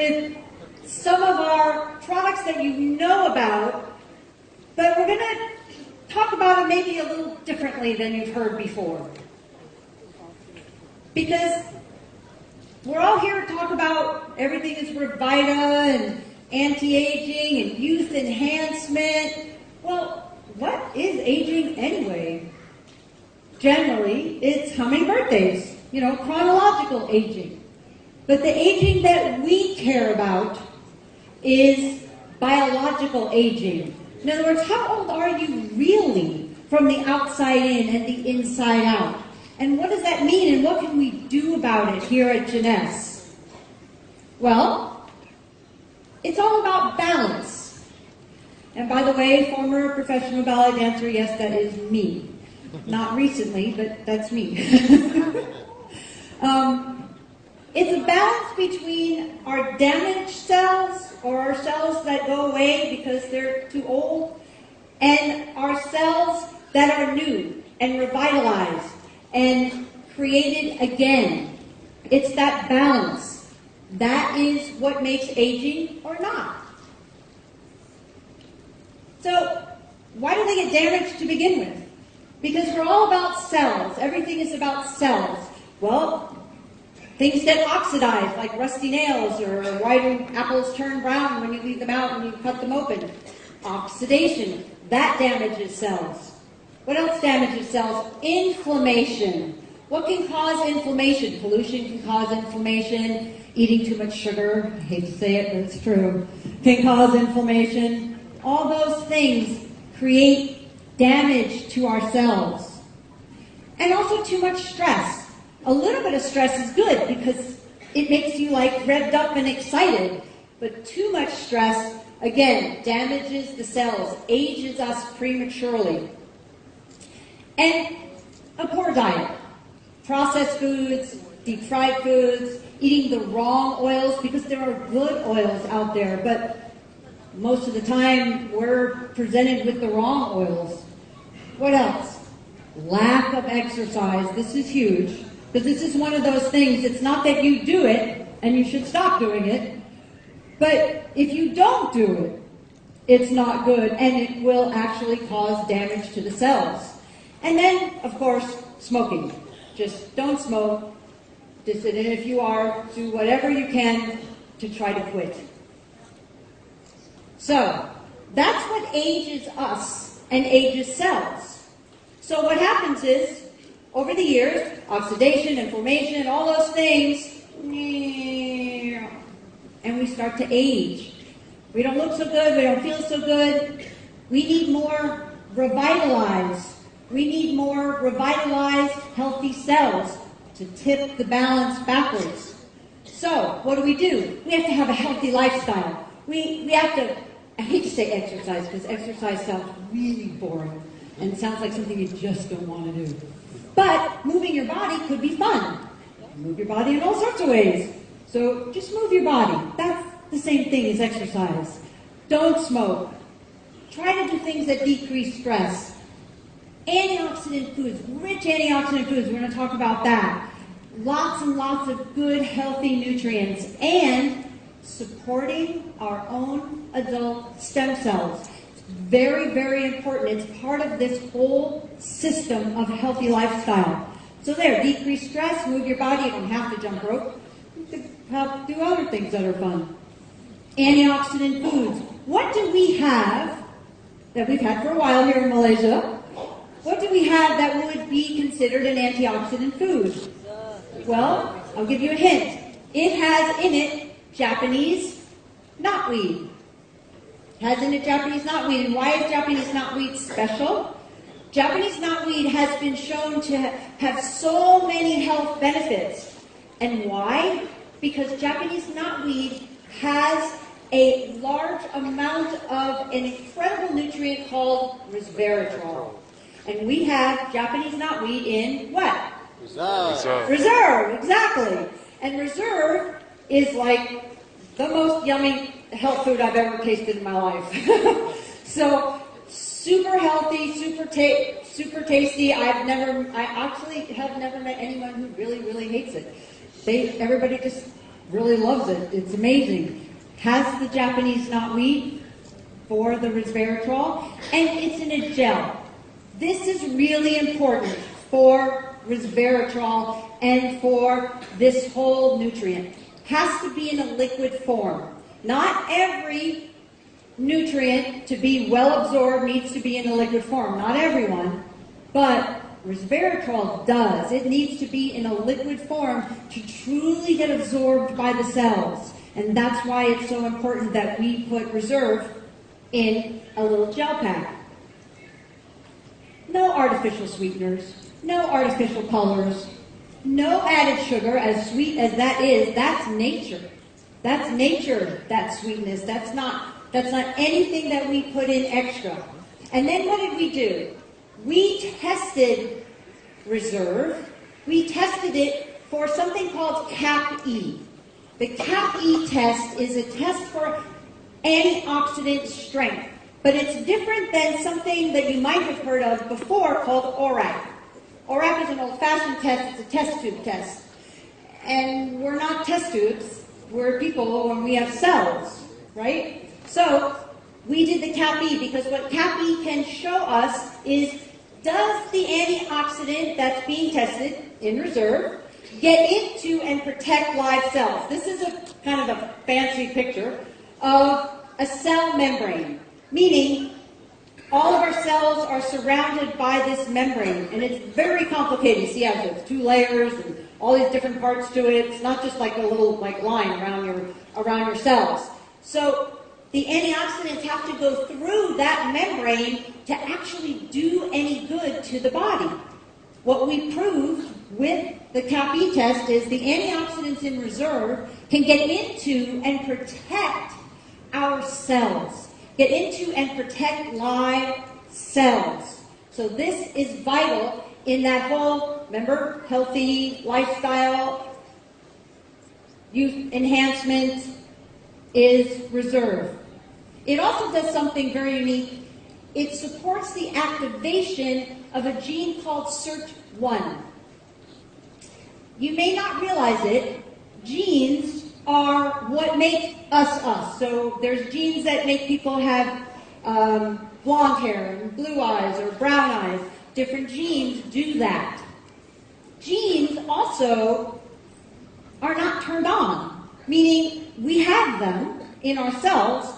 with some of our products that you know about, but we're going to talk about it maybe a little differently than you've heard before. Because we're all here to talk about everything is REVITA and anti-aging and youth enhancement. Well, what is aging anyway? Generally, it's how many birthdays, chronological aging. But the aging that we care about is biological aging. In other words, how old are you really from the outside in and the inside out? And what does that mean, and what can we do about it here at Jeunesse? Well, it's all about balance. And by the way, former professional ballet dancer, yes, that is me. Not recently, but that's me. It's a balance between our damaged cells, or our cells that go away because they're too old, and our cells that are new and revitalized and created again. It's that balance. That is what makes aging or not. So, why do they get damaged to begin with? Because we're all about cells. Everything is about cells. Well, things get oxidized, like rusty nails, or why do apples turn brown when you leave them out and you cut them open? Oxidation. That damages cells. What else damages cells? Inflammation. What can cause inflammation? Pollution can cause inflammation. Eating too much sugar, I hate to say it, but it's true, can cause inflammation. All those things create damage to our cells. And also too much stress. A little bit of stress is good because it makes you revved up and excited. But too much stress, again, damages the cells, ages us prematurely. And a poor diet. Processed foods, deep fried foods, eating the wrong oils, because there are good oils out there, but most of the time we're presented with the wrong oils. What else? Lack of exercise. This is huge, because this is one of those things, it's not that you do it and you should stop doing it, but if you don't do it, it's not good and it will actually cause damage to the cells. And then, of course, smoking. Just don't smoke. And if you are, do whatever you can to try to quit. So, that's what ages us and ages cells. So what happens is, over the years, oxidation, inflammation, all those things, and we start to age. We don't look so good, we don't feel so good. We need more revitalized. We need more revitalized, healthy cells to tip the balance backwards. So, what do? We have to have a healthy lifestyle. We have to, I hate to say exercise, because exercise sounds really boring, and it sounds like something you just don't want to do. But moving your body could be fun. Move your body in all sorts of ways. So, just move your body. That's the same thing as exercise. Don't smoke. Try to do things that decrease stress. Antioxidant foods, rich antioxidant foods, we're going to talk about that. Lots and lots of good, healthy nutrients, and supporting our own adult stem cells. It's very, very important. It's part of this whole system of a healthy lifestyle. So there, decrease stress, move your body. You don't have to jump rope. You can do other things that are fun. Antioxidant foods. What do we have that we've had for a while here in Malaysia? What do we have that would be considered an antioxidant food? Well, I'll give you a hint. It has in it Japanese knotweed. It has in it Japanese knotweed. And why is Japanese knotweed special? Japanese knotweed has been shown to have so many health benefits. And why? Because Japanese knotweed has a large amount of an incredible nutrient called resveratrol. And we have Japanese knotweed in what? Reserve. Reserve, exactly. And reserve is like the most yummy health food I've ever tasted in my life. So, super healthy, super tasty. I actually have never met anyone who really, really hates it. Everybody just really loves it. It's amazing. Has the Japanese knotweed for the resveratrol, and it's in a gel. This is really important for resveratrol and for this whole nutrient. Has to be in a liquid form. Not every nutrient to be well absorbed needs to be in a liquid form. Not everyone, but resveratrol does. It needs to be in a liquid form to truly get absorbed by the cells. And that's why it's so important that we put reserve in a little gel pack. No artificial sweeteners, no artificial colors, no added sugar, as sweet as that is. That's nature. That's nature, that sweetness. That's not anything that we put in extra. And then what did we do? We tested reserve. We tested it for something called CAP-E. The CAP-E test is a test for antioxidant strength, but it's different than something that you might have heard of before called ORAC. ORAC is an old-fashioned test. It's a test tube test. And we're not test tubes. We're people and we have cells, right? So we did the CAP-E because what CAP-E can show us is, does the antioxidant that's being tested in reserve get into and protect live cells? This is a kind of a fancy picture of a cell membrane, meaning all of our cells are surrounded by this membrane, and it's very complicated. See how there's 2 layers and all these different parts to it. It's not just like a little line around your cells. So the antioxidants have to go through that membrane to actually do any good to the body. What we proved with the CAP-E test is the antioxidants in reserve can get into and protect our cells, get into and protect live cells. So this is vital in that whole, remember, healthy lifestyle, youth enhancement is reserve. It also does something very unique. It supports the activation of a gene called SIRT1. You may not realize it. Genes are what make us us. So there's genes that make people have blonde hair and blue eyes or brown eyes. Different genes do that. Genes also are not turned on, meaning we have them in our cells,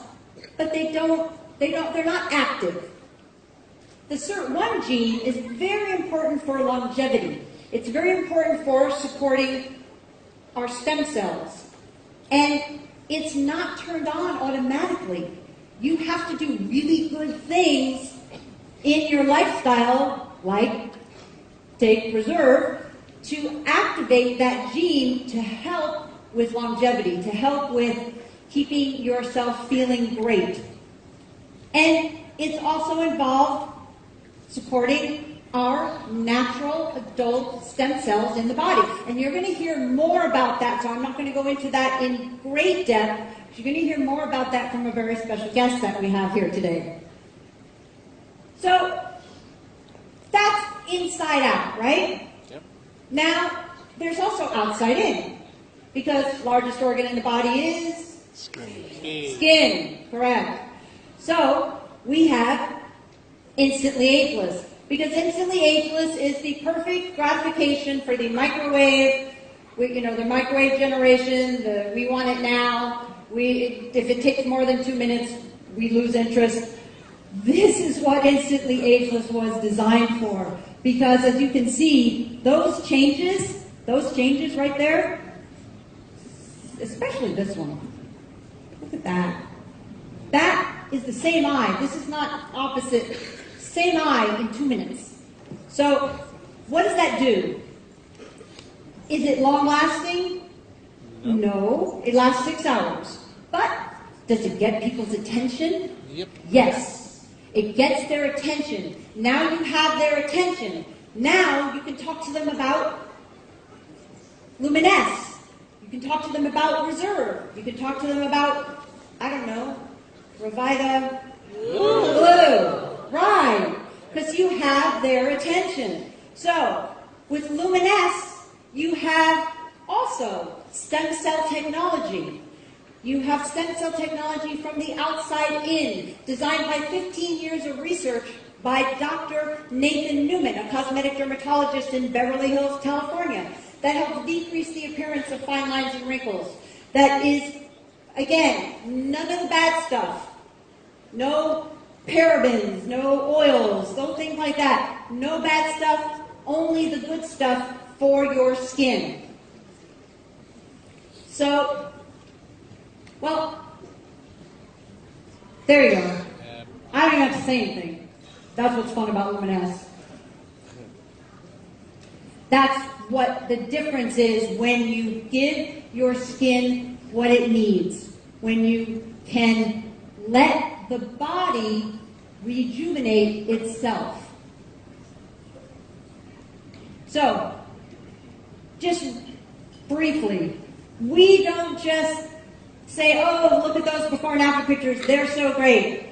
but they're not active. The SIRT1 gene is very important for longevity. It's very important for supporting our stem cells. And it's not turned on automatically. You have to do really good things in your lifestyle, like take reserve, to activate that gene to help with longevity, to help with keeping yourself feeling great. And it's also involved supporting our natural adult stem cells in the body. And you're going to hear more about that, so I'm not going to go into that in great depth. You're going to hear more about that from a very special guest that we have here today. So that's inside out, right? Yep. Now, there's also outside in, because largest organ in the body is skin, correct. So we have instantly ageless, because instantly ageless is the perfect gratification for the microwave, the microwave generation, we want it now. If it takes more than 2 minutes, we lose interest. This is what instantly ageless was designed for, because as you can see, those changes right there, especially this one, look at that. That is the same eye. This is not opposite. Same eye in 2 minutes. So what does that do? Is it long lasting? No. It lasts 6 hours. But does it get people's attention? Yep. Yes. It gets their attention. Now you have their attention. Now you can talk to them about Jeunesse. You can talk to them about reserve. You can talk to them about, I don't know, REVITA, BLU. Right. Because you have their attention. So with Jeunesse, you have also also stem cell technology. You have stem cell technology from the outside in, designed by 15 years of research by Dr. Nathan Newman, a cosmetic dermatologist in Beverly Hills, California, that helps decrease the appearance of fine lines and wrinkles. That is, again, none of the bad stuff. No parabens, no oils, no things like that. No bad stuff, only the good stuff for your skin. So, well, there you go. I don't even have to say anything. That's what's fun about Luminesse. That's what the difference is when you give your skin what it needs. When you can let the body rejuvenate itself. So, just briefly, we don't just say, oh, look at those before and after pictures, they're so great.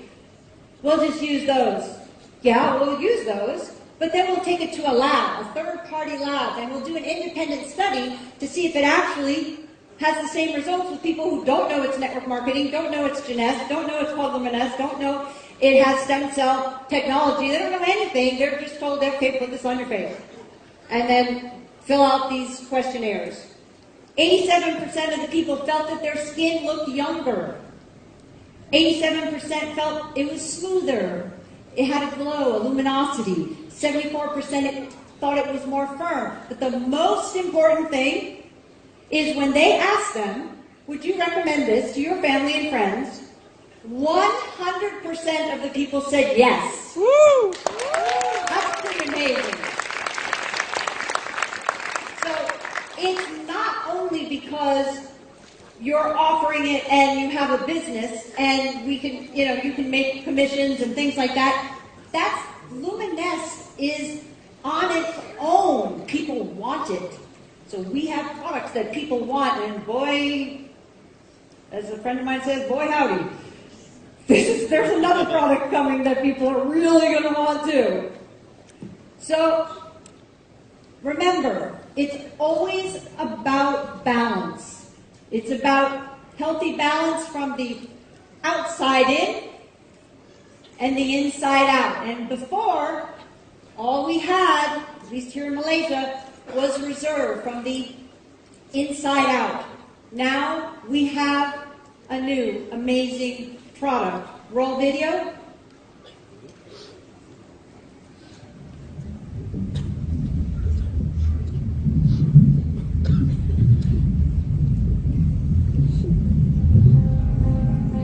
We'll just use those. Yeah, we'll use those, but then we'll take it to a lab, a third-party lab, and we'll do an independent study to see if it actually has the same results with people who don't know it's network marketing, don't know it's Jeunesse, don't know it's called Luminesse, don't know it has stem cell technology. They don't know anything. They're just told, okay, put this on your face. And then fill out these questionnaires. 87% of the people felt that their skin looked younger. 87% felt it was smoother. It had a glow, a luminosity. 74% thought it was more firm. But the most important thing is when they asked them, would you recommend this to your family and friends? 100% of the people said yes. Woo! That's pretty amazing. So it's not only because you're offering it and you have a business and we can, you can make commissions and things like that. That's, Luminesse is on its own. People want it. So we have products that people want, and boy, as a friend of mine says, boy howdy. There's another product coming that people are really going to want too. So remember, it's always about balance. It's about healthy balance from the outside in and the inside out. And before, all we had, at least here in Malaysia, was reserved from the inside out. Now we have a new amazing product. Roll video.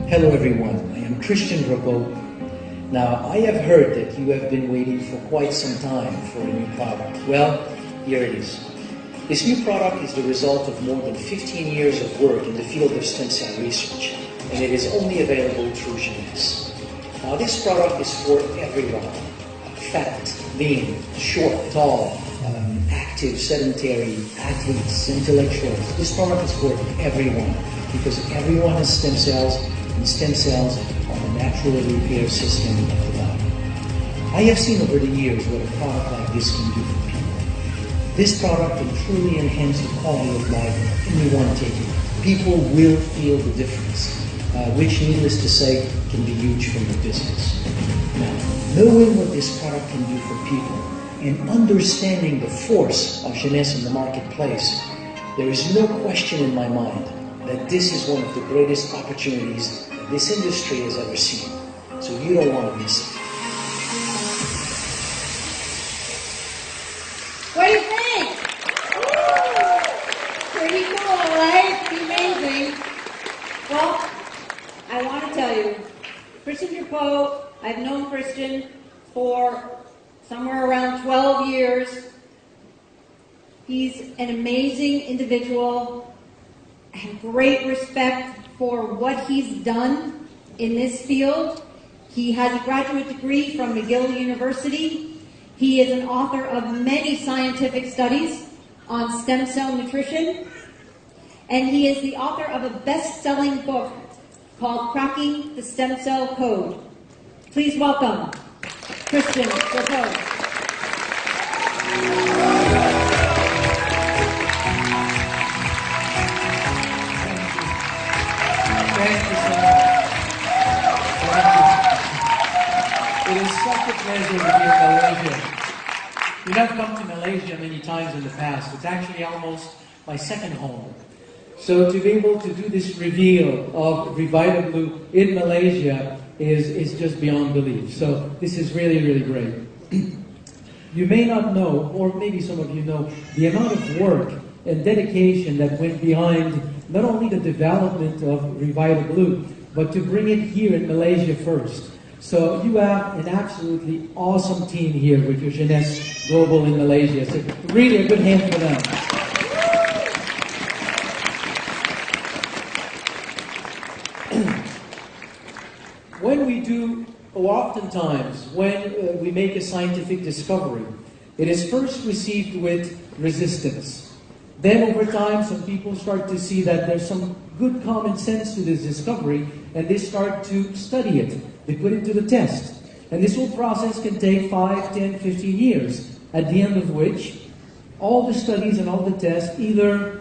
Hello everyone, I am Christian Drapeau. Now I have heard that you have been waiting for quite some time for a new product. Well, here it is. This new product is the result of more than 15 years of work in the field of stem cell research, and it is only available through Jeunesse. Now this product is for everyone. Fat, lean, short, tall, active, sedentary, athletes, intellectuals. This product is for everyone because everyone has stem cells, and stem cells are the natural repair system of the body. I have seen over the years what a product like this can do for people. This product can truly enhance the quality of life of anyone taking it. People will feel the difference, which, needless to say, can be huge for your business. Now, knowing what this product can do for people and understanding the force of Jeunesse in the marketplace, there is no question in my mind that this is one of the greatest opportunities that this industry has ever seen. So you don't want to miss it. What do you think? Pretty cool, right? It's amazing. Well, I want to tell you, Christian Drapeau, I've known Christian for somewhere around 12 years. He's an amazing individual. I have great respect for what he's done in this field. He has a graduate degree from McGill University. He is an author of many scientific studies on stem cell nutrition. And he is the author of a best-selling book called Cracking the Stem Cell Code. Please welcome Christian Drapeau. I've come to Malaysia many times in the past. It's actually almost my second home. So to be able to do this reveal of REVITA BLU in Malaysia is just beyond belief. So this is really, really great. You may not know, or maybe some of you know, the amount of work and dedication that went behind not only the development of REVITA BLU, but to bring it here in Malaysia first. So you have an absolutely awesome team here with your Jeunesse Global in Malaysia. So really a good hand for them. When we do, or oftentimes, when we make a scientific discovery, it is first received with resistance. Then over time, some people start to see that there's some good common sense to this discovery, and they start to study it. They put it to the test. And this whole process can take 5, 10, 15 years, at the end of which all the studies and all the tests either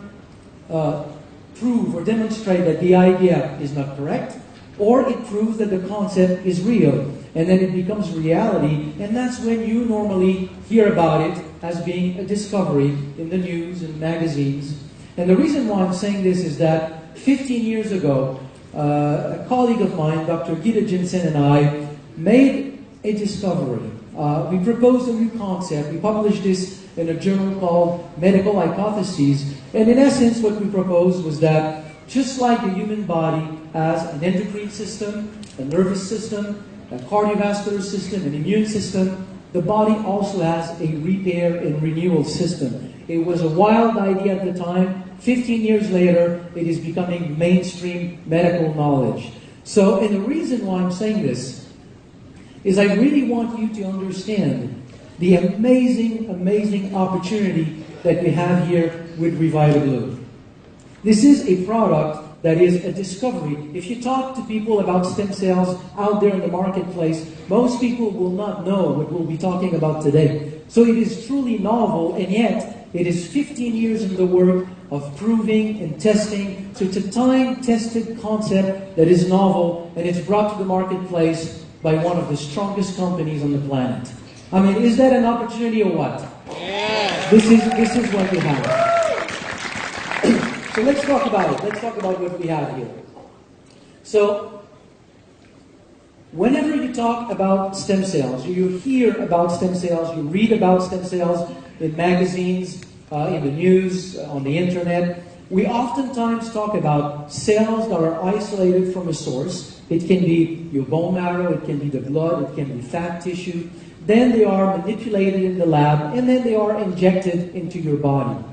prove or demonstrate that the idea is not correct, or it proves that the concept is real, and then it becomes reality, and that's when you normally hear about it as being a discovery in the news and magazines. And the reason why I'm saying this is that 15 years ago, a colleague of mine, Dr. Gita Jensen, and I made a discovery. We proposed a new concept. We published this in a journal called Medical Hypotheses, and in essence what we proposed was that just like the human body has an endocrine system, a nervous system, a cardiovascular system, an immune system, the body also has a repair and renewal system. It was a wild idea at the time. 15 years later, it is becoming mainstream medical knowledge. So, and the reason why I'm saying this is I really want you to understand the amazing, amazing opportunity that we have here with REVITA BLU. This is a product that is a discovery. If you talk to people about stem cells out there in the marketplace, most people will not know what we'll be talking about today. So it is truly novel, and yet it is 15 years in the work of proving and testing. So it's a time-tested concept that is novel, and it's brought to the marketplace by one of the strongest companies on the planet. I mean, is that an opportunity or what? Yeah. This is what we have. So let's talk about it. Let's talk about what we have here. So, whenever you talk about stem cells, you hear about stem cells, you read about stem cells in magazines, in the news, on the internet, we oftentimes talk about cells that are isolated from a source. It can be your bone marrow, it can be the blood, it can be fat tissue. Then they are manipulated in the lab, and then they are injected into your body.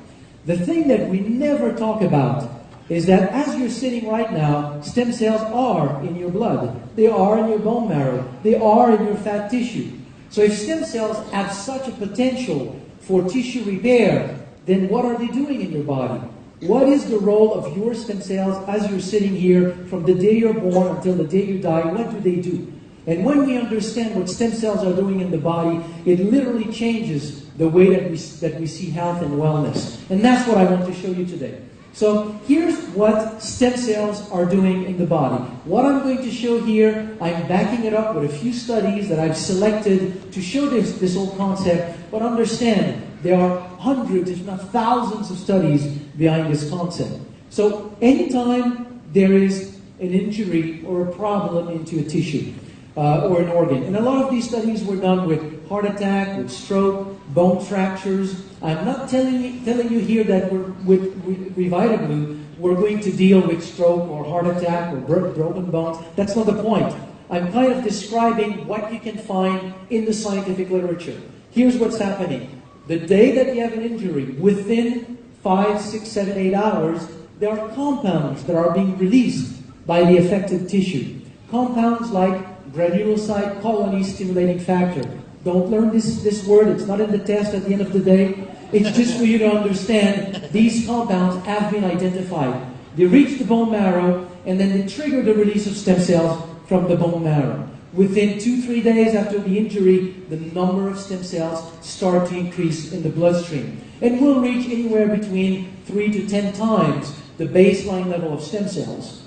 The thing that we never talk about is that as you're sitting right now, stem cells are in your blood. They are in your bone marrow. They are in your fat tissue. So if stem cells have such a potential for tissue repair, then what are they doing in your body? What is the role of your stem cells as you're sitting here from the day you're born until the day you die? What do they do? And when we understand what stem cells are doing in the body, it literally changes the way that we see health and wellness. And that's what I want to show you today. So here's what stem cells are doing in the body. What I'm going to show here, I'm backing it up with a few studies that I've selected to show this whole concept. But understand, there are hundreds, if not thousands of studies behind this concept. So anytime there is an injury or a problem into a tissue, or an organ. And a lot of these studies were done with heart attack, with stroke, bone fractures. I'm not telling you here that with REVITA BLU, we're going to deal with stroke or heart attack or broken bones. That's not the point. I'm kind of describing what you can find in the scientific literature. Here's what's happening. The day that you have an injury, within 5, 6, 7, 8 hours, there are compounds that are being released by the affected tissue. Compounds like granulocyte colony stimulating factor. Don't learn this word. It's not in the test at the end of the day. It's just for you to understand these compounds have been identified. They reach the bone marrow, and then they trigger the release of stem cells from the bone marrow. Within 2-3 days after the injury, the number of stem cells start to increase in the bloodstream. And will reach anywhere between 3 to 10 times the baseline level of stem cells.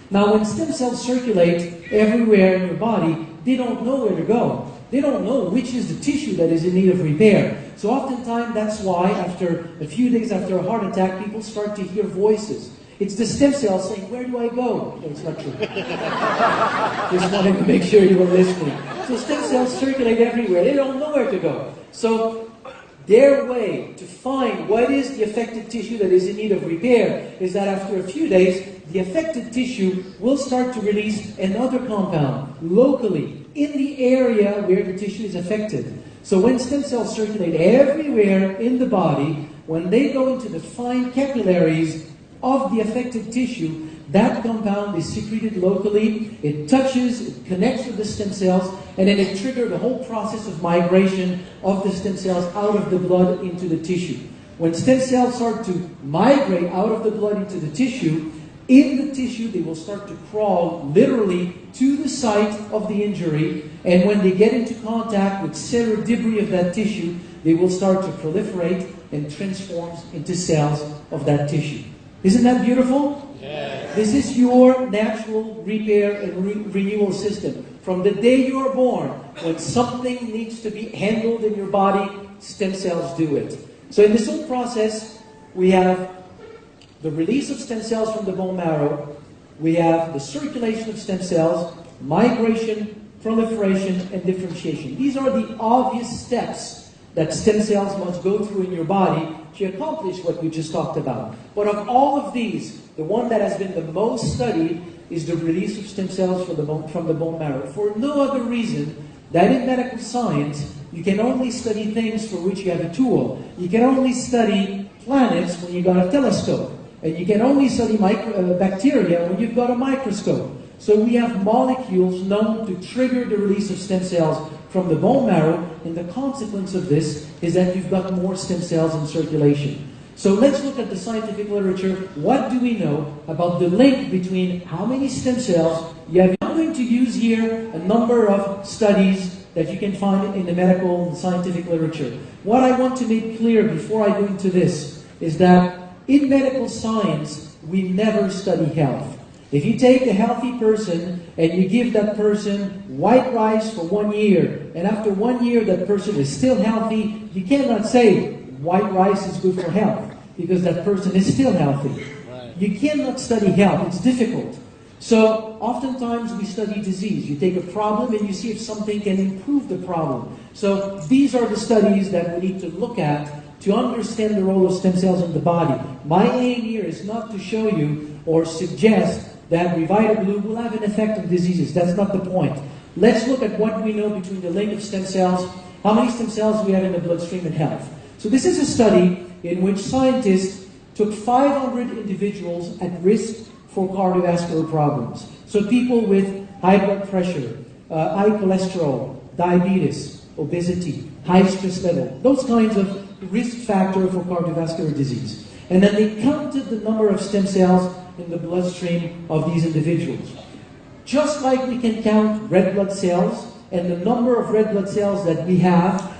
Now, when stem cells circulate everywhere in your body, they don't know where to go. They don't know which is the tissue that is in need of repair. So oftentimes that's why after a few days after a heart attack, people start to hear voices. It's the stem cells saying, where do I go? No, it's not true. Just wanted to make sure you were listening. So stem cells circulate everywhere. They don't know where to go. So their way to find what is the affected tissue that is in need of repair is that after a few days, the affected tissue will start to release another compound locally in the area where the tissue is affected. So when stem cells circulate everywhere in the body, when they go into the fine capillaries of the affected tissue, that compound is secreted locally, it touches, it connects with the stem cells, and then it triggers the whole process of migration of the stem cells out of the blood into the tissue. When stem cells start to migrate out of the blood into the tissue, in the tissue they will start to crawl literally to the site of the injury, and when they get into contact with cellular debris of that tissue, they will start to proliferate and transform into cells of that tissue. Isn't that beautiful? Yes. This is your natural repair and renewal system. From the day you are born, when something needs to be handled in your body, stem cells do it. So in this whole process, we have the release of stem cells from the bone marrow, we have the circulation of stem cells, migration, proliferation, and differentiation. These are the obvious steps that stem cells must go through in your body to accomplish what we just talked about. But of all of these, the one that has been the most studied is the release of stem cells from the bone marrow. For no other reason than in medical science, you can only study things for which you have a tool. You can only study planets when you've got a telescope. And you can only study bacteria when you've got a microscope. So we have molecules known to trigger the release of stem cells from the bone marrow, and the consequence of this is that you've got more stem cells in circulation. So let's look at the scientific literature. What do we know about the link between how many stem cells you have? I'm going to use here a number of studies that you can find in the medical and scientific literature. What I want to make clear before I go into this is that in medical science, we never study health. If you take a healthy person and you give that person white rice for 1 year, and after 1 year that person is still healthy, you cannot say white rice is good for health, because that person is still healthy. Right. You cannot study health, it's difficult. So oftentimes we study disease. You take a problem and you see if something can improve the problem. So these are the studies that we need to look at to understand the role of stem cells in the body. My aim here is not to show you or suggest that REVITA BLU will have an effect on diseases. That's not the point. Let's look at what we know between the link of stem cells, how many stem cells we have in the bloodstream, and health. So this is a study in which scientists took 500 individuals at risk for cardiovascular problems. So people with high blood pressure, high cholesterol, diabetes, obesity, high stress level, those kinds of risk factor for cardiovascular disease. And then they counted the number of stem cells in the bloodstream of these individuals. Just like we can count red blood cells and the number of red blood cells that we have,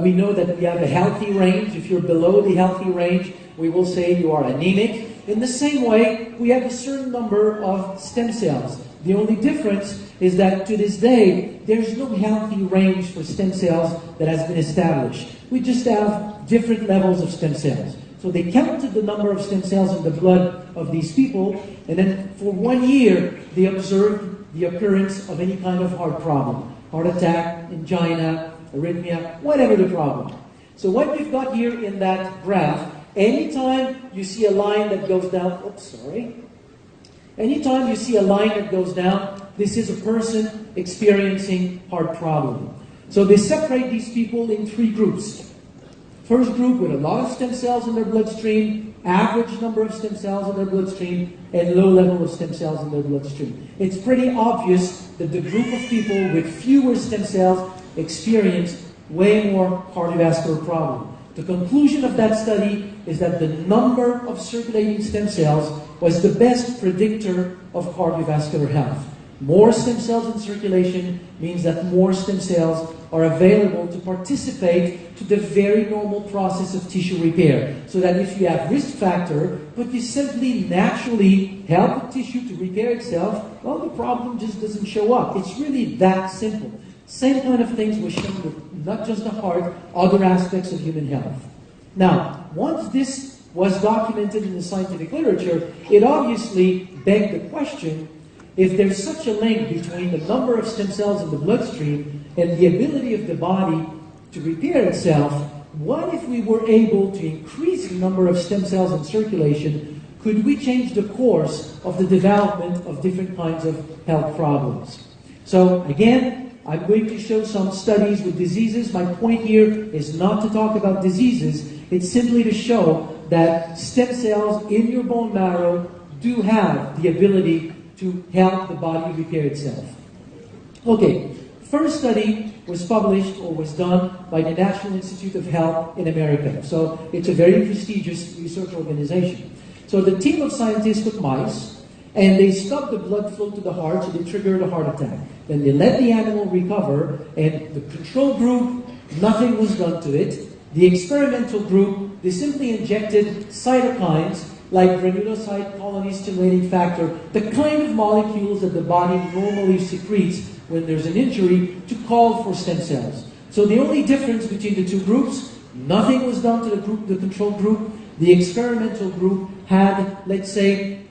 we know that we have a healthy range. If you're below the healthy range, we will say you are anemic. In the same way, we have a certain number of stem cells. The only difference is that to this day, there's no healthy range for stem cells that has been established. We just have different levels of stem cells. So they counted the number of stem cells in the blood of these people, and then for 1 year, they observed the occurrence of any kind of heart problem. Heart attack, angina, arrhythmia, whatever the problem. So what we've got here in that graph, anytime you see a line that goes down, anytime you see a line that goes down, this is a person experiencing heart problem. So they separate these people in 3 groups. First group with a lot of stem cells in their bloodstream, average number of stem cells in their bloodstream, and low level of stem cells in their bloodstream. It's pretty obvious that the group of people with fewer stem cells experience way more cardiovascular problem. The conclusion of that study is that the number of circulating stem cells was the best predictor of cardiovascular health. More stem cells in circulation means that more stem cells are available to participate to the very normal process of tissue repair. So that if you have risk factor, but you simply naturally help the tissue to repair itself, well, the problem just doesn't show up. It's really that simple. Same kind of things were shown with not just the heart, other aspects of human health. Now, once this was documented in the scientific literature, it obviously begged the question, if there's such a link between the number of stem cells in the bloodstream and the ability of the body to repair itself, what if we were able to increase the number of stem cells in circulation? Could we change the course of the development of different kinds of health problems? So again, I'm going to show some studies with diseases. My point here is not to talk about diseases. It's simply to show that stem cells in your bone marrow do have the ability to help the body repair itself. Okay, first study was published or was done by the National Institute of Health in America. So it's a very prestigious research organization. So the team of scientists took mice and they stopped the blood flow to the heart so they triggered a heart attack. Then they let the animal recover, and the control group, nothing was done to it. The experimental group, they simply injected cytokines like granulocyte colony stimulating factor, the kind of molecules that the body normally secretes when there's an injury to call for stem cells. So the only difference between the two groups, nothing was done to the control group. The experimental group had, let's say,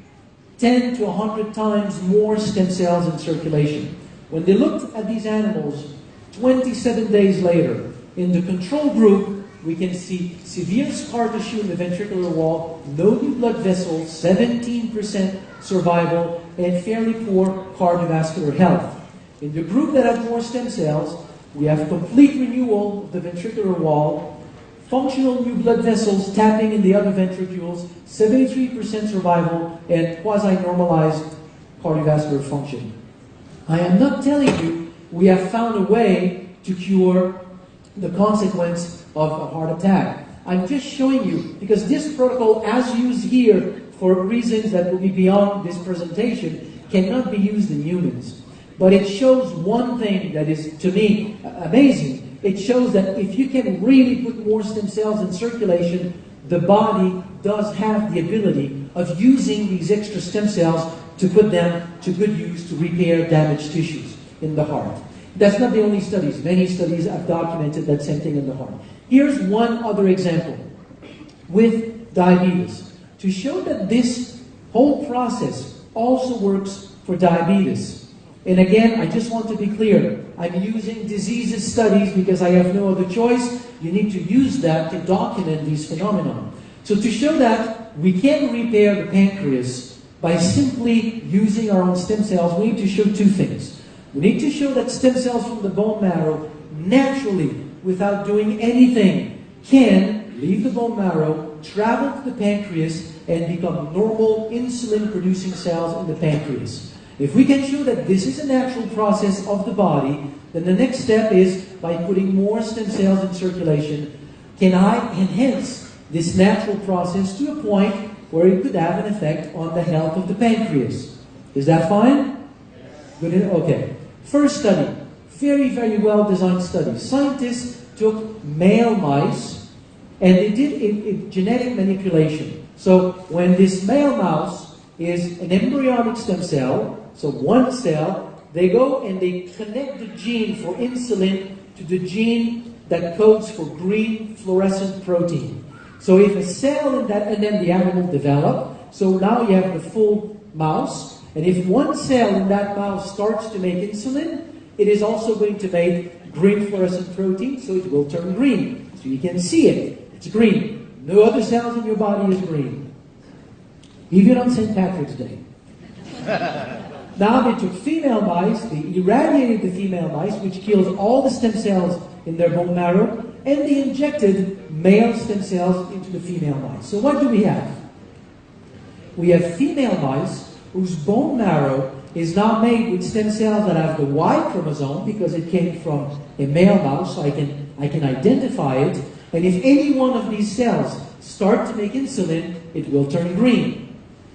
10 to 100 times more stem cells in circulation. When they looked at these animals 27 days later, in the control group, we can see severe scar tissue in the ventricular wall, no new blood vessels, 17% survival, and fairly poor cardiovascular health. In the group that have more stem cells, we have complete renewal of the ventricular wall, functional new blood vessels tapping in the other ventricules, 73% survival, and quasi-normalized cardiovascular function. I am not telling you we have found a way to cure the consequence of a heart attack. I'm just showing you, because this protocol, as used here for reasons that will be beyond this presentation, cannot be used in humans. But it shows one thing that is, to me, amazing. It shows that if you can really put more stem cells in circulation, the body does have the ability of using these extra stem cells to put them to good use to repair damaged tissues in the heart. That's not the only studies. Many studies have documented that same thing in the heart. Here's one other example with diabetes to show that this whole process also works for diabetes. And again, I just want to be clear. I'm using diseases studies because I have no other choice. You need to use that to document these phenomena. So to show that we can repair the pancreas by simply using our own stem cells, we need to show two things. We need to show that stem cells from the bone marrow naturally, without doing anything, can leave the bone marrow, travel to the pancreas, and become normal insulin-producing cells in the pancreas. If we can show that this is a natural process of the body, then the next step is, by putting more stem cells in circulation, can I enhance this natural process to a point where it could have an effect on the health of the pancreas? Is that fine? Good. Okay. First study. Very, very well-designed study. Scientists took male mice and they did a genetic manipulation. So when this male mouse is an embryonic stem cell, so one cell, they go and they connect the gene for insulin to the gene that codes for green fluorescent protein. So if a cell in that, and then the animal develop, so now you have the full mouse, and if one cell in that mouse starts to make insulin, it is also going to make green fluorescent protein, so it will turn green. So you can see it, it's green. No other cells in your body is green. Even on St. Patrick's Day. Now they took female mice, they irradiated the female mice, which kills all the stem cells in their bone marrow, and they injected male stem cells into the female mice. So what do we have? We have female mice whose bone marrow is now made with stem cells that have the Y chromosome because it came from a male mouse, so I can identify it. And if any one of these cells start to make insulin, it will turn green.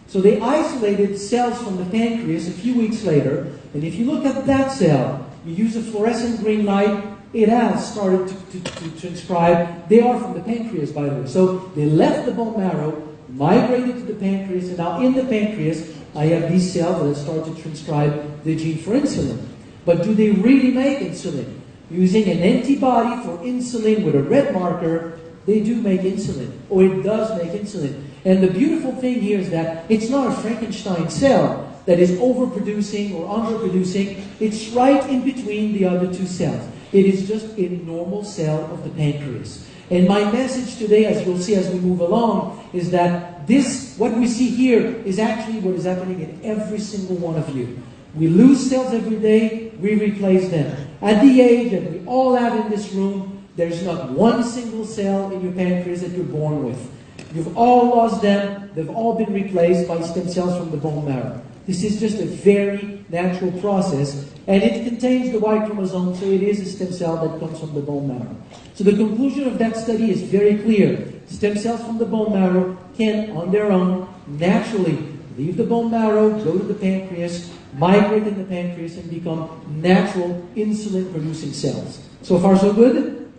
So they isolated cells from the pancreas a few weeks later, and if you look at that cell, you use a fluorescent green light, it has started to transcribe. They are from the pancreas, by the way. So they left the bone marrow, migrated to the pancreas, and now in the pancreas, I have these cells that have started to transcribe the gene for insulin. But do they really make insulin? Using an antibody for insulin with a red marker, they do make insulin, or it does make insulin. And the beautiful thing here is that it's not a Frankenstein cell that is overproducing or underproducing. It's right in between the other two cells. It is just a normal cell of the pancreas. And my message today, as you'll see as we move along, is that this, what we see here, is actually what is happening in every single one of you. We lose cells every day, we replace them. At the age that we all have in this room, there's not one single cell in your pancreas that you're born with. You've all lost them, they've all been replaced by stem cells from the bone marrow. This is just a very natural process, and it contains the Y chromosome, so it is a stem cell that comes from the bone marrow. So the conclusion of that study is very clear. Stem cells from the bone marrow can, on their own, naturally leave the bone marrow, go to the pancreas, migrate in the pancreas, and become natural insulin-producing cells. So far, so good?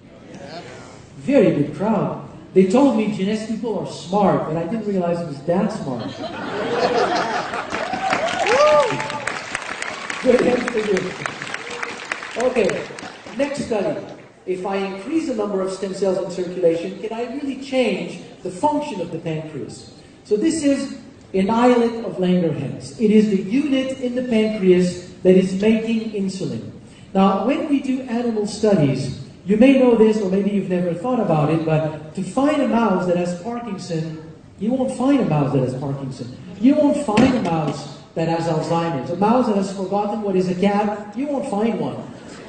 Very good crowd. They told me Jeunesse people are smart, but I didn't realize it was that smart. Good answer. Okay, next study. If I increase the number of stem cells in circulation, can I really change the function of the pancreas? So this is an islet of Langerhans. It is the unit in the pancreas that is making insulin. Now, when we do animal studies, you may know this, or maybe you've never thought about it, but to find a mouse that has Parkinson, you won't find a mouse that has Parkinson. You won't find a mouse that has Alzheimer's. A mouse that has forgotten what is a cat, you won't find one.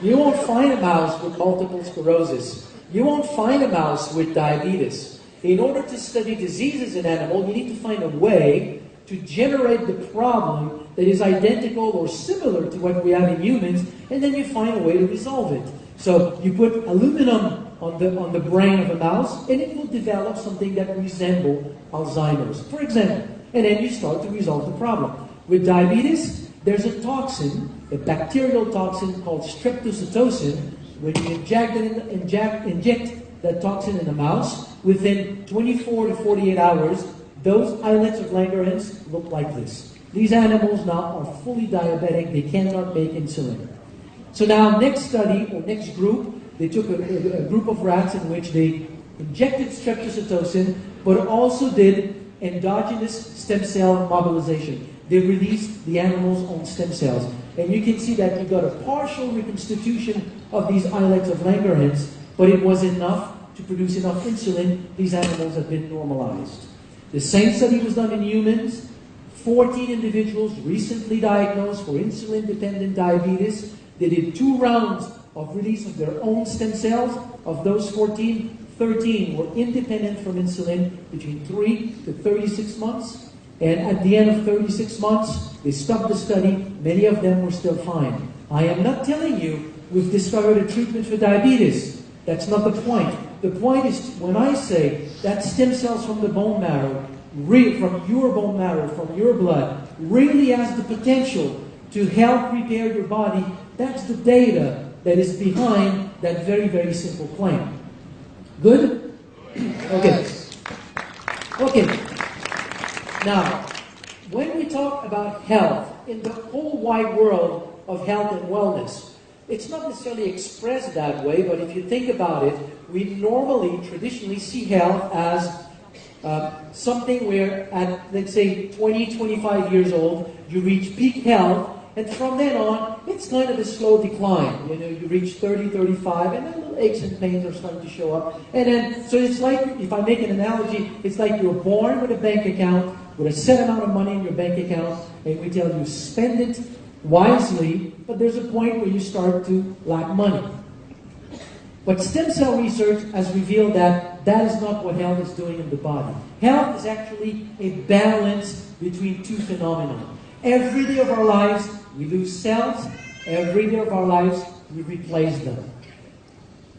You won't find a mouse with multiple sclerosis. You won't find a mouse with diabetes. In order to study diseases in animals, you need to find a way to generate the problem that is identical or similar to what we have in humans, and then you find a way to resolve it. So you put aluminum on the brain of a mouse, and it will develop something that resembles Alzheimer's, for example. And then you start to resolve the problem. With diabetes, there's a toxin, a bacterial toxin called streptozotocin. When you inject that toxin in the mouse, within 24 to 48 hours, those islets of Langerhans look like this. These animals now are fully diabetic. They cannot make insulin. So now, next study, or next group, they took a group of rats in which they injected streptozotocin, but also did endogenous stem cell mobilization. They released the animal's own stem cells. And you can see that you got a partial reconstitution of these islets of Langerhans, but it was enough to produce enough insulin. These animals have been normalized. The same study was done in humans. 14 individuals recently diagnosed for insulin-dependent diabetes. They did 2 rounds of release of their own stem cells. Of those 14, 13 were independent from insulin between 3 to 36 months. And at the end of 36 months, they stopped the study. Many of them were still fine. I am not telling you we've discovered a treatment for diabetes. That's not the point. The point is when I say that stem cells from the bone marrow, from your bone marrow, from your blood, really has the potential to help repair your body, that's the data that is behind that very, very simple claim. Good? Okay. Okay. Now, when we talk about health, in the whole wide world of health and wellness, it's not necessarily expressed that way, but if you think about it, we normally, traditionally see health as something where at, let's say, 20, 25 years old, you reach peak health, and from then on, it's kind of a slow decline. You know, you reach 30, 35, and then little aches and pains are starting to show up. And then, so it's like, if I make an analogy, it's like you're born with a bank account, with a set amount of money in your bank account, and we tell you spend it wisely, but there's a point where you start to lack money. But stem cell research has revealed that that is not what health is doing in the body. Health is actually a balance between 2 phenomena. Every day of our lives, we lose cells. Every day of our lives, we replace them.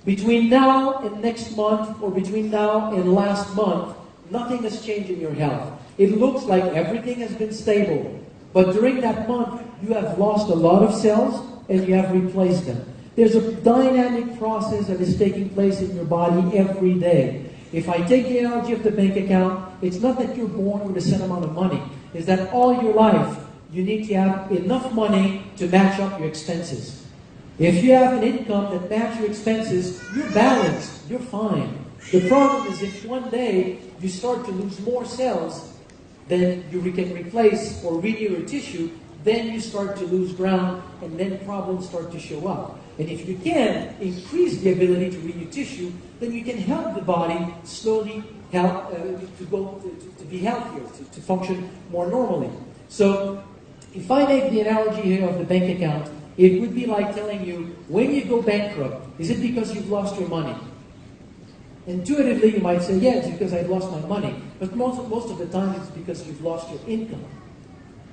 Between now and next month, or between now and last month, nothing has changed in your health. It looks like everything has been stable. But during that month, you have lost a lot of cells, and you have replaced them. There's a dynamic process that is taking place in your body every day. If I take the analogy of the bank account, it's not that you're born with a set amount of money. It's that all your life, you need to have enough money to match up your expenses. If you have an income that matches your expenses, you're balanced, you're fine. The problem is if one day you start to lose more cells than you can replace or renew your tissue, then you start to lose ground and then problems start to show up. And if you can increase the ability to renew tissue, then you can help the body slowly help to be healthier, to function more normally. So if I make the analogy here of the bank account, it would be like telling you, when you go bankrupt, is it because you've lost your money? Intuitively, you might say, yeah, it's because I've lost my money. But most of the time, it's because you've lost your income.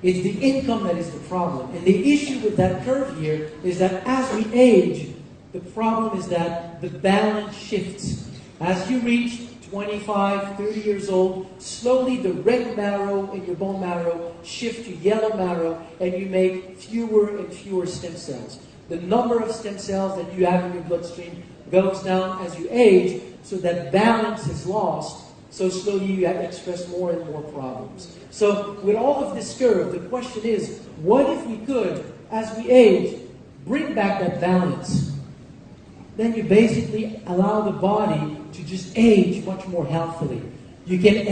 It's the income that is the problem. And the issue with that curve here is that as we age, the problem is that the balance shifts. As you reach 25, 30 years old, slowly the red marrow in your bone marrow shift to yellow marrow, and you make fewer and fewer stem cells. The number of stem cells that you have in your bloodstream goes down as you age, so that balance is lost, so slowly you express more and more problems. So with all of this curve, the question is, what if we could, as we age, bring back that balance? Then you basically allow the body to just age much more healthily. You can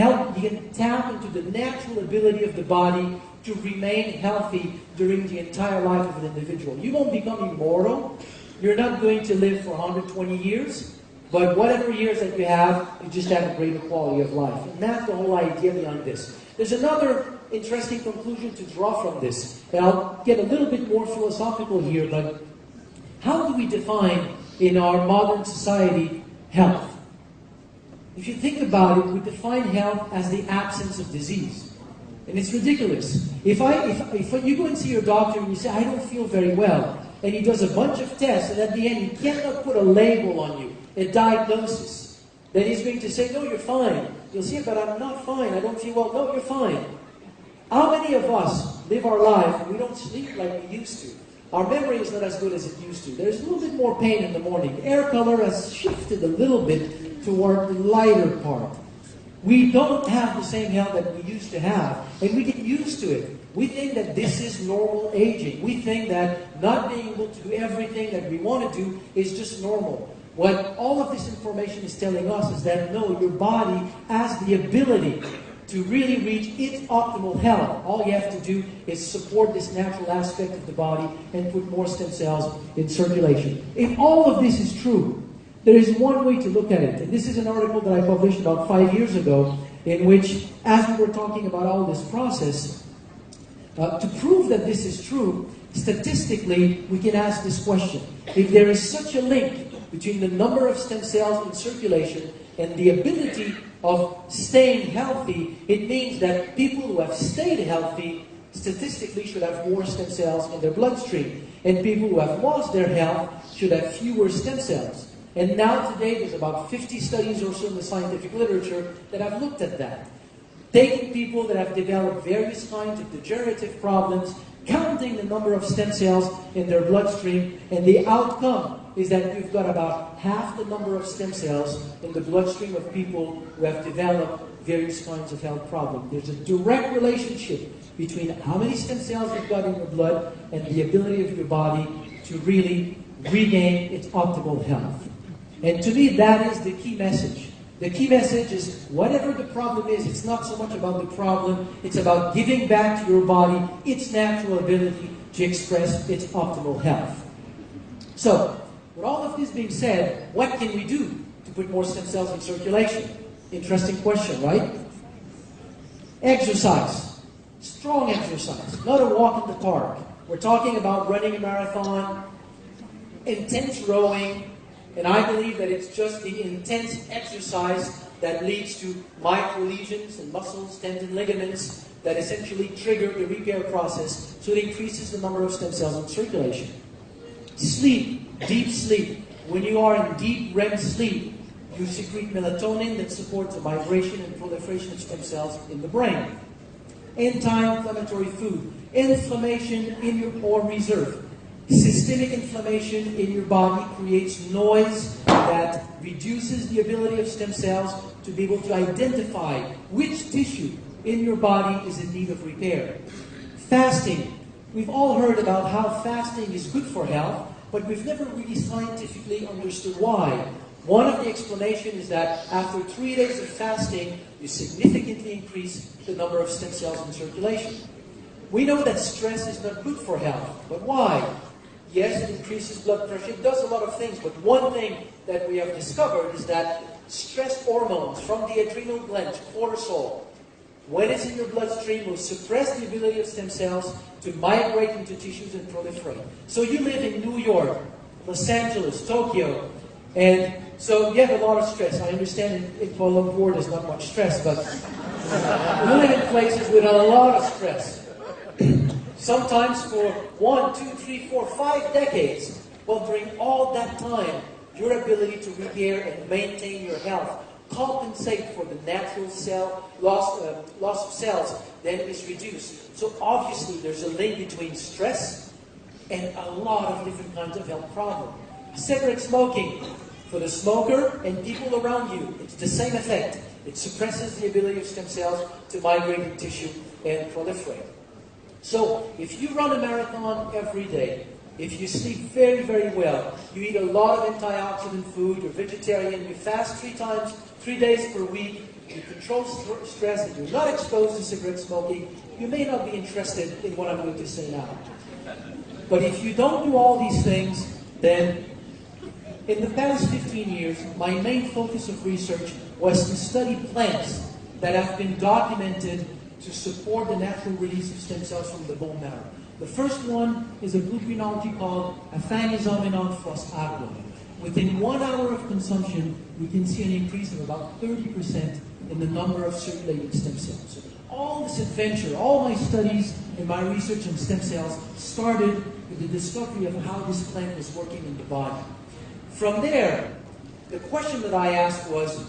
tap into the natural ability of the body to remain healthy during the entire life of an individual. You won't become immortal. You're not going to live for 120 years. But whatever years that you have, you just have a greater quality of life. And that's the whole idea behind this. There's another interesting conclusion to draw from this. And I'll get a little bit more philosophical here, but how do we define in our modern society health? If you think about it, we define health as the absence of disease. And it's ridiculous. If you go and see your doctor and you say, I don't feel very well, and he does a bunch of tests, and at the end he cannot put a label on you, a diagnosis, then he's going to say, no, you're fine. You'll say, but I'm not fine. I don't feel well. No, you're fine. How many of us live our life and we don't sleep like we used to? Our memory is not as good as it used to. There's a little bit more pain in the morning. The air color has shifted a little bit toward the lighter part. We don't have the same health that we used to have, and we get used to it. We think that this is normal aging. We think that not being able to do everything that we want to do is just normal. What all of this information is telling us is that no, your body has the ability to really reach its optimal health. All you have to do is support this natural aspect of the body and put more stem cells in circulation. If all of this is true, there is one way to look at it. And this is an article that I published about 5 years ago, in which, as we were talking about all this process, to prove that this is true, statistically, we can ask this question. If there is such a link between the number of stem cells in circulation and the ability of staying healthy, it means that people who have stayed healthy statistically should have more stem cells in their bloodstream. And people who have lost their health should have fewer stem cells. And now today there's about 50 studies or so in the scientific literature that have looked at that. Taking people that have developed various kinds of degenerative problems, counting the number of stem cells in their bloodstream, and the outcome is that you've got about half the number of stem cells in the bloodstream of people who have developed various kinds of health problems. There's a direct relationship between how many stem cells you've got in your blood and the ability of your body to really regain its optimal health. And to me, that is the key message. The key message is, whatever the problem is, it's not so much about the problem, it's about giving back to your body its natural ability to express its optimal health. So, with all of this being said, what can we do to put more stem cells in circulation? Interesting question, right? Exercise. Strong exercise. Not a walk in the park. We're talking about running a marathon, intense rowing, and I believe that it's just the intense exercise that leads to micro-lesions and muscles, tendon, ligaments that essentially trigger the repair process, so it increases the number of stem cells in circulation. Sleep, deep sleep. When you are in deep REM sleep, you secrete melatonin that supports the migration and proliferation of stem cells in the brain. Anti-inflammatory food. Inflammation in your or reserve. Systemic inflammation in your body creates noise that reduces the ability of stem cells to be able to identify which tissue in your body is in need of repair. Fasting. We've all heard about how fasting is good for health, but we've never really scientifically understood why. One of the explanations is that after 3 days of fasting, you significantly increase the number of stem cells in circulation. We know that stress is not good for health, but why? Yes, it increases blood pressure, it does a lot of things, but one thing that we have discovered is that stress hormones from the adrenal gland, cortisol, when it's in your bloodstream, will suppress the ability of stem cells to migrate into tissues and proliferate. So you live in New York, Los Angeles, Tokyo, and so you have a lot of stress. I understand in Kuala Lumpur there's not much stress, but you live in places with a lot of stress. Sometimes for 1, 2, 3, 4, 5 decades. Well, during all that time, your ability to repair and maintain your health, compensate for the natural loss of cells, then is reduced. So obviously there's a link between stress and a lot of different kinds of health problems. Cigarette smoking, for the smoker and people around you, it's the same effect. It suppresses the ability of stem cells to migrate in tissue and proliferate. So if you run a marathon every day, if you sleep very, very well, you eat a lot of antioxidant food, you're vegetarian, you fast 3 days per week, you control stress, and you're not exposed to cigarette smoking, you may not be interested in what I'm going to say now. But if you don't do all these things, then in the past 15 years, my main focus of research was to study plants that have been documented to support the natural release of stem cells from the bone marrow. The first one is a blue-green algae called Aphanizomenon aqua. Within 1 hour of consumption, we can see an increase of about 30% in the number of circulating stem cells. So all this adventure, all my studies and my research on stem cells started with the discovery of how this plant was working in the body. From there, the question that I asked was,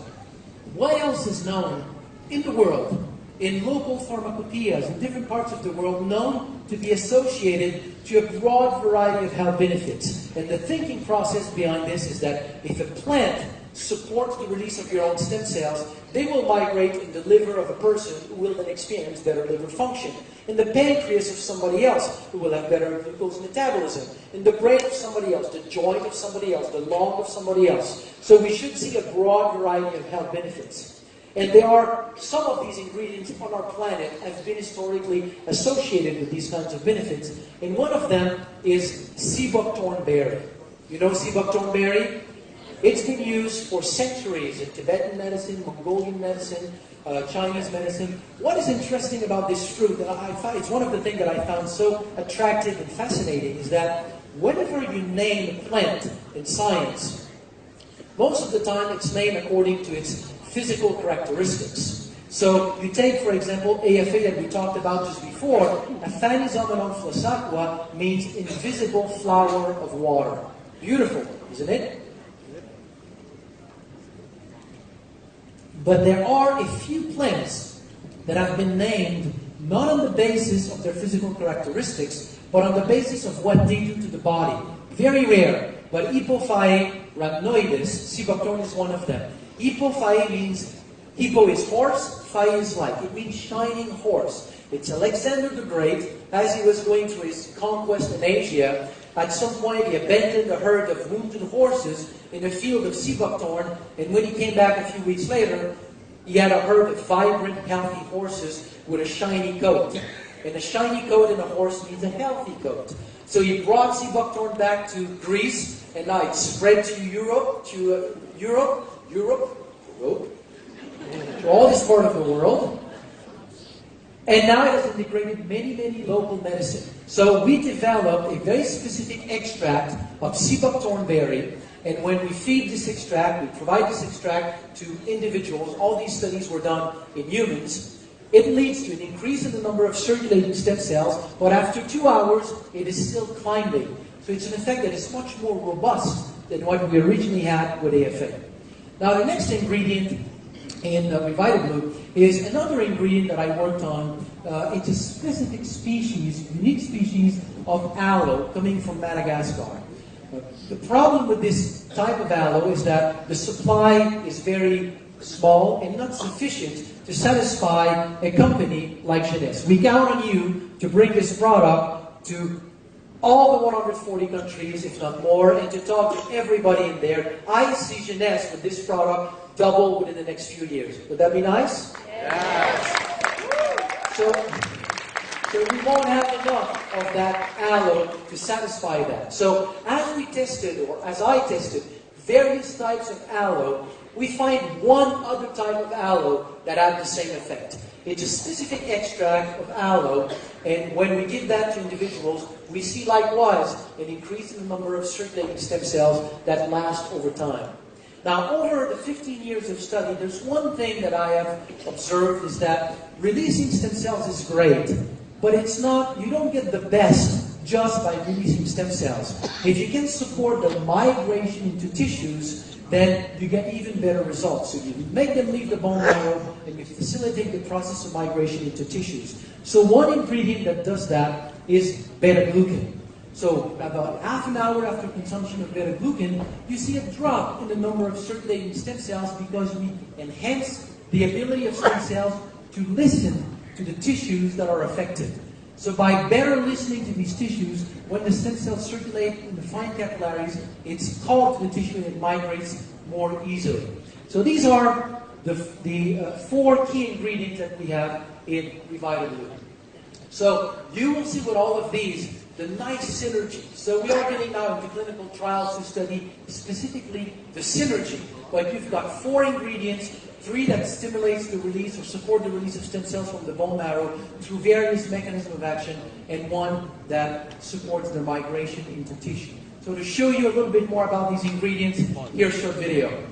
what else is known in the world, in local pharmacopoeias in different parts of the world, known to be associated to a broad variety of health benefits? And the thinking process behind this is that if a plant supports the release of your own stem cells, they will migrate in the liver of a person who will then experience better liver function, in the pancreas of somebody else who will have better glucose metabolism, in the brain of somebody else, the joint of somebody else, the lung of somebody else. So we should see a broad variety of health benefits. And there are some of these ingredients on our planet have been historically associated with these kinds of benefits. And one of them is sea buckthorn berry. You know sea buckthorn berry? It's been used for centuries in Tibetan medicine, Mongolian medicine, Chinese medicine. What is interesting about this fruit, that I find, it's one of the things that I found so attractive and fascinating, is that whenever you name a plant in science, most of the time it's named according to its physical characteristics. So you take, for example, AFA that we talked about just before. Aphanizomenon aqua means invisible flower of water. Beautiful, isn't it? But there are a few plants that have been named not on the basis of their physical characteristics, but on the basis of what they do to the body. Very rare, but Hippophae rhamnoides, sea buckthorn is one of them. Hippophae means, hippo is horse, phae is like. It means shining horse. It's Alexander the Great, as he was going through his conquest in Asia. At some point, he abandoned a herd of wounded horses in a field of sea buckthorn, and when he came back a few weeks later, he had a herd of vibrant, healthy horses with a shiny coat. And a shiny coat in a horse means a healthy coat. So he brought sea buckthorn back to Greece, and now it's spread to Europe, to all this part of the world. And now it has integrated many, many local medicine. So we developed a very specific extract of sea buckthorn berry, and when we feed this extract, we provide this extract to individuals. All these studies were done in humans. It leads to an increase in the number of circulating stem cells, but after 2 hours, it is still climbing. So it's an effect that is much more robust than what we originally had with AFA. Now the next ingredient in REVITA BLU is another ingredient that I worked on. It's a specific species, unique species of aloe coming from Madagascar. The problem with this type of aloe is that the supply is very small and not sufficient to satisfy a company like Jeunesse. We count on you to bring this product to all the 140 countries, if not more, and to talk to everybody in there. I see Jeunesse with this product double within the next few years. Would that be nice? Yes. So we won't have enough of that aloe to satisfy that. So as we tested, or as I tested, various types of aloe, we find one other type of aloe that had the same effect. It's a specific extract of aloe, and when we give that to individuals, we see likewise an increase in the number of circulating stem cells that last over time. Now, over the 15 years of study, there's one thing that I have observed is that releasing stem cells is great, but it's not, you don't get the best just by releasing stem cells. If you can support the migration into tissues, then you get even better results. So you make them leave the bone marrow and you facilitate the process of migration into tissues. So one ingredient that does that is beta-glucan. So about half an hour after consumption of beta-glucan, you see a drop in the number of circulating stem cells because we enhance the ability of stem cells to listen to the tissues that are affected. So by better listening to these tissues, when the stem cells circulate in the fine capillaries, it's called to the tissue and it migrates more easily. So these are the 4 key ingredients that we have in REVITA BLU. So you will see with all of these the nice synergy. So we are getting now into clinical trials to study specifically the synergy. But you've got 4 ingredients, 3 that stimulates the release or support the release of stem cells from the bone marrow through various mechanisms of action, and 1 that supports their migration into tissue. So to show you a little bit more about these ingredients, here's a short video.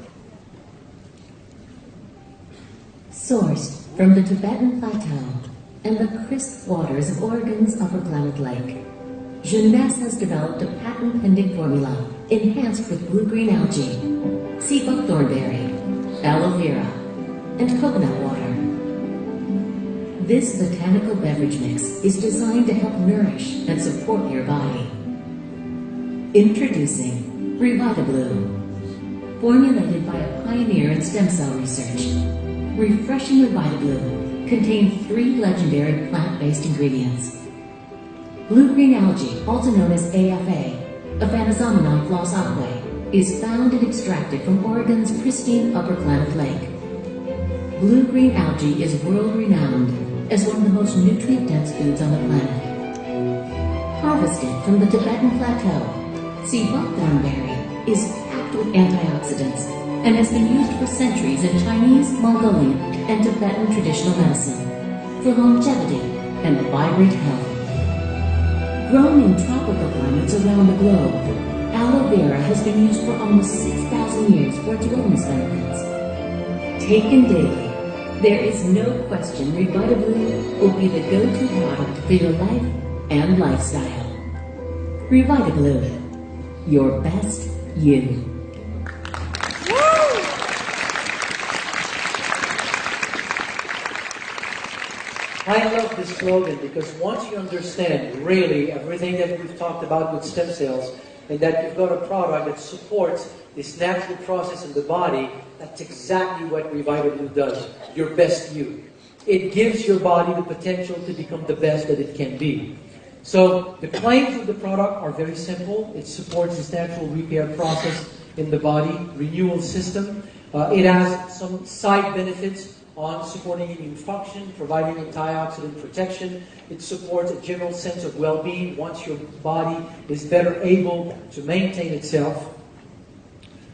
Sourced from the Tibetan Plateau and the crisp waters of Oregon's Upper Klamath Lake, Jeunesse has developed a patent-pending formula enhanced with blue-green algae, sea buckthornberry, aloe vera, and coconut water. This botanical beverage mix is designed to help nourish and support your body. Introducing REVITA BLU. Formulated by a pioneer in stem cell research, refreshing REVITA BLU contains 3 legendary plant-based ingredients. Blue-green algae, also known as AFA, Aphanizomenon floss aquae, is found and extracted from Oregon's pristine Upper Klamath Lake. Blue-green algae is world-renowned as one of the most nutrient-dense foods on the planet. Harvested from the Tibetan Plateau, sea buckthornberry is packed with antioxidants and has been used for centuries in Chinese, Mongolian, and Tibetan traditional medicine for longevity and vibrant health. Grown in tropical climates around the globe, aloe vera has been used for almost 6,000 years for its wellness benefits. Taken daily, there is no question REVITA BLU will be the go-to product for your life and lifestyle. REVITA BLU, your best you. I love this slogan because once you understand really everything that we've talked about with stem cells, and that you've got a product that supports this natural process in the body, that's exactly what REVITA BLU does. Your best you. It gives your body the potential to become the best that it can be. So the claims of the product are very simple. It supports this natural repair process in the body, renewal system. It has some side benefits on supporting immune function, providing antioxidant protection. It supports a general sense of well-being once your body is better able to maintain itself.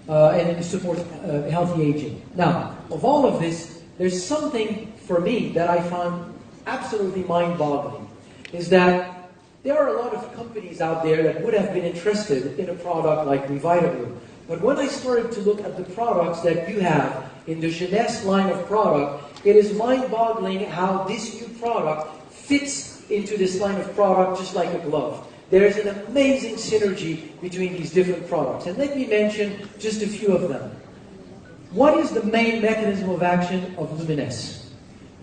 And it supports healthy aging. Now, of all of this, there's something for me that I found absolutely mind-boggling, is that there are a lot of companies out there that would have been interested in a product like REVITA BLU. But when I started to look at the products that you have in the Jeunesse line of product, it is mind-boggling how this new product fits into this line of product just like a glove. There is an amazing synergy between these different products. And let me mention just a few of them. What is the main mechanism of action of Luminesce?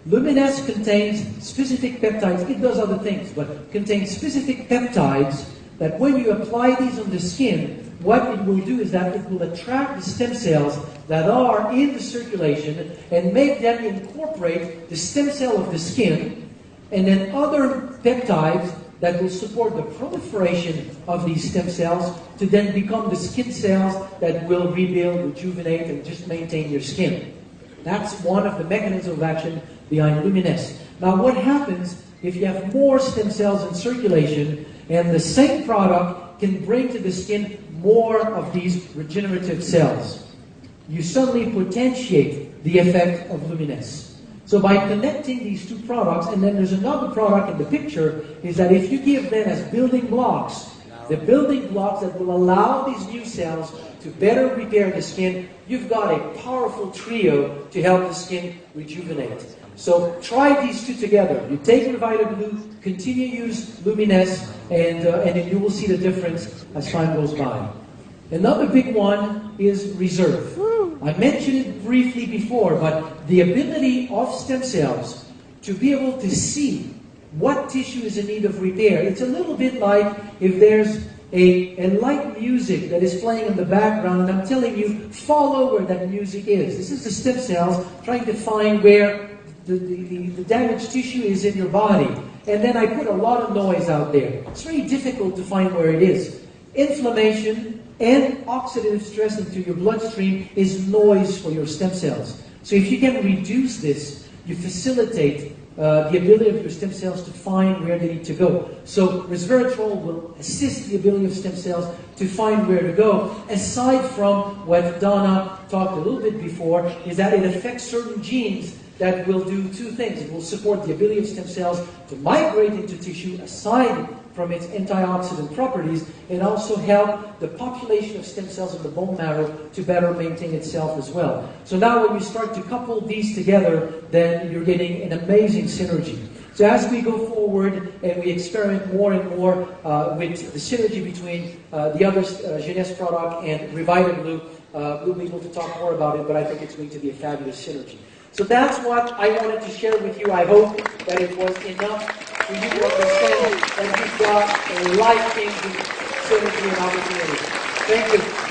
Luminesce contains specific peptides. It does other things, but contains specific peptides that when you apply these on the skin, what it will do is that it will attract the stem cells that are in the circulation and make them incorporate the stem cell of the skin, and then other peptides that will support the proliferation of these stem cells to then become the skin cells that will rebuild, rejuvenate, and just maintain your skin. That's one of the mechanisms of action behind Luminesse. Now, what happens if you have more stem cells in circulation and the same product can bring to the skin more of these regenerative cells? You suddenly potentiate the effect of Luminesse. So by connecting these two products, and then there's another product in the picture, is that if you give them as building blocks, the building blocks that will allow these new cells to better repair the skin, you've got a powerful trio to help the skin rejuvenate. So try these two together. You take REVITA BLU, continue to use Luminesse, and then you will see the difference as time goes by. Another big one is reserve. I mentioned it briefly before, but the ability of stem cells to be able to see what tissue is in need of repair. It's a little bit like if there's a light music that is playing in the background, and I'm telling you, follow where that music is. This is the stem cells trying to find where the damaged tissue is in your body. And then I put a lot of noise out there. It's very difficult to find where it is. Inflammation and oxidative stress into your bloodstream is noise for your stem cells. So if you can reduce this, you facilitate the ability of your stem cells to find where they need to go. So resveratrol will assist the ability of stem cells to find where to go. Aside from what Donna talked a little bit before, is that it affects certain genes that will do two things. It will support the ability of stem cells to migrate into tissue aside from its antioxidant properties, and also help the population of stem cells in the bone marrow to better maintain itself as well. So now when you start to couple these together, then you're getting an amazing synergy. So as we go forward and we experiment more and more with the synergy between the other Jeunesse product and REVITA BLU, we'll be able to talk more about it, but I think it's going to be a fabulous synergy. So that's what I wanted to share with you. I hope that it was enough for you to understand that you've got a life-changing synergy and opportunity. Thank you.